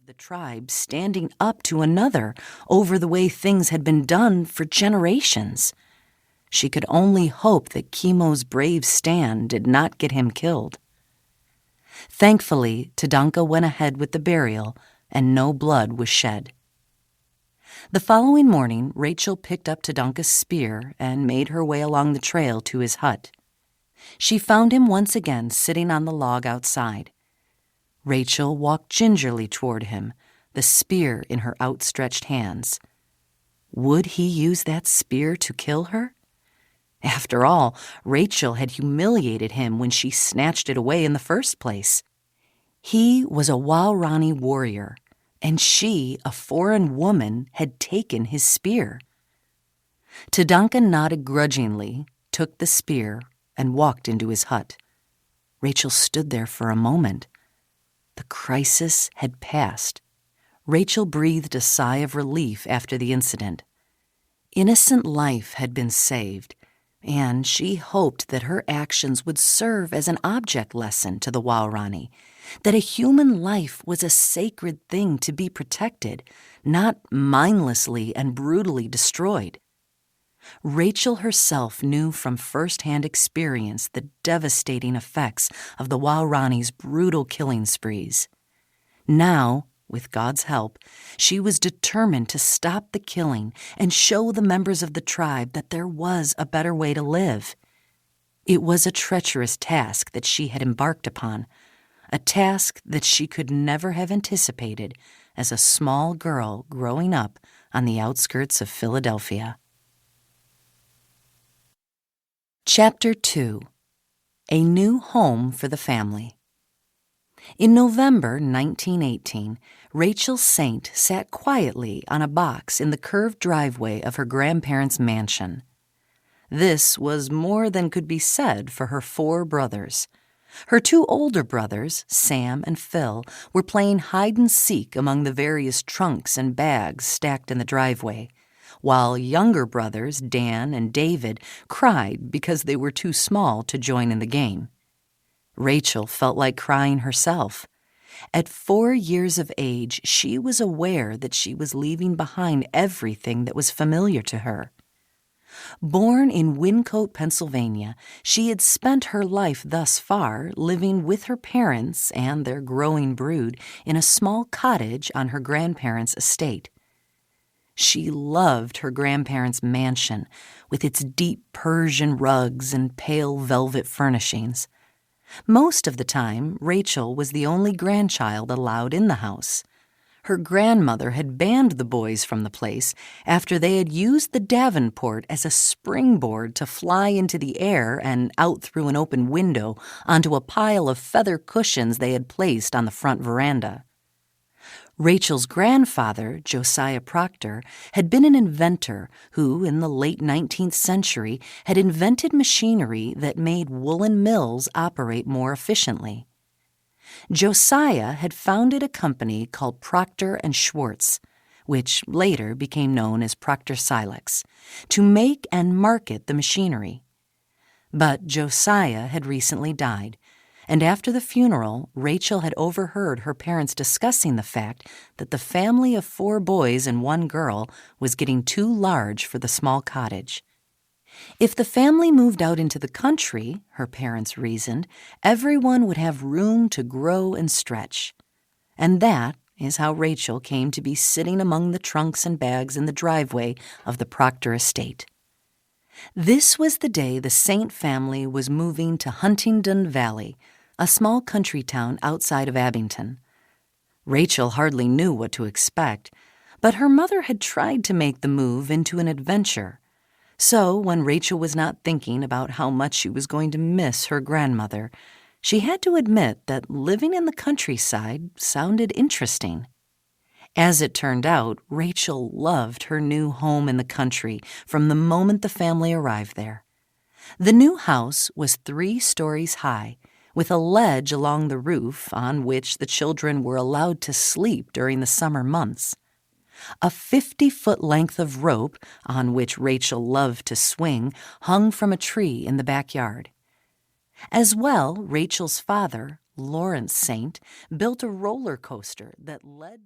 the tribe standing up to another over the way things had been done for generations. She could only hope that Kimo's brave stand did not get him killed. Thankfully, Tadanka went ahead with the burial, and no blood was shed. The following morning, Rachel picked up Tadanka's spear and made her way along the trail to his hut. She found him once again sitting on the log outside. Rachel walked gingerly toward him, the spear in her outstretched hands. Would he use that spear to kill her? After all, Rachel had humiliated him when she snatched it away in the first place. He was a Waorani warrior, and she, a foreign woman, had taken his spear. Tadanka nodded grudgingly, took the spear, and walked into his hut. Rachel stood there for a moment. The crisis had passed. Rachel breathed a sigh of relief after the incident. Innocent life had been saved, and she hoped that her actions would serve as an object lesson to the Waorani, that a human life was a sacred thing to be protected, not mindlessly and brutally destroyed. Rachel herself knew from first-hand experience the devastating effects of the Waorani's brutal killing sprees. Now, with God's help, she was determined to stop the killing and show the members of the tribe that there was a better way to live. It was a treacherous task that she had embarked upon, a task that she could never have anticipated as a small girl growing up on the outskirts of Philadelphia. Chapter 2. A New Home for the Family. In November 1918, Rachel Saint sat quietly on a box in the curved driveway of her grandparents' mansion. This was more than could be said for her 4 brothers. Her 2 older brothers, Sam and Phil, were playing hide-and-seek among the various trunks and bags stacked in the driveway, while younger brothers, Dan and David, cried because they were too small to join in the game. Rachel felt like crying herself. At 4 years of age, she was aware that she was leaving behind everything that was familiar to her. Born in Wyncote, Pennsylvania, she had spent her life thus far living with her parents and their growing brood in a small cottage on her grandparents' estate. She loved her grandparents' mansion, with its deep Persian rugs and pale velvet furnishings. Most of the time, Rachel was the only grandchild allowed in the house. Her grandmother had banned the boys from the place after they had used the Davenport as a springboard to fly into the air and out through an open window onto a pile of feather cushions they had placed on the front veranda. Rachel's grandfather, Josiah Proctor, had been an inventor who, in the late 19th century, had invented machinery that made woolen mills operate more efficiently. Josiah had founded a company called Proctor and Schwartz, which later became known as Proctor Silex, to make and market the machinery. But Josiah had recently died, and after the funeral, Rachel had overheard her parents discussing the fact that the family of 4 boys and 1 girl was getting too large for the small cottage. If the family moved out into the country, her parents reasoned, everyone would have room to grow and stretch. And that is how Rachel came to be sitting among the trunks and bags in the driveway of the Proctor estate. This was the day the Saint family was moving to Huntingdon Valley, a small country town outside of Abington. Rachel hardly knew what to expect, but her mother had tried to make the move into an adventure. So when Rachel was not thinking about how much she was going to miss her grandmother, she had to admit that living in the countryside sounded interesting. As it turned out, Rachel loved her new home in the country from the moment the family arrived there. The new house was 3 stories high, with a ledge along the roof on which the children were allowed to sleep during the summer months. A 50-foot length of rope, on which Rachel loved to swing, hung from a tree in the backyard. As well, Rachel's father, Lawrence Saint, built a roller coaster that led down.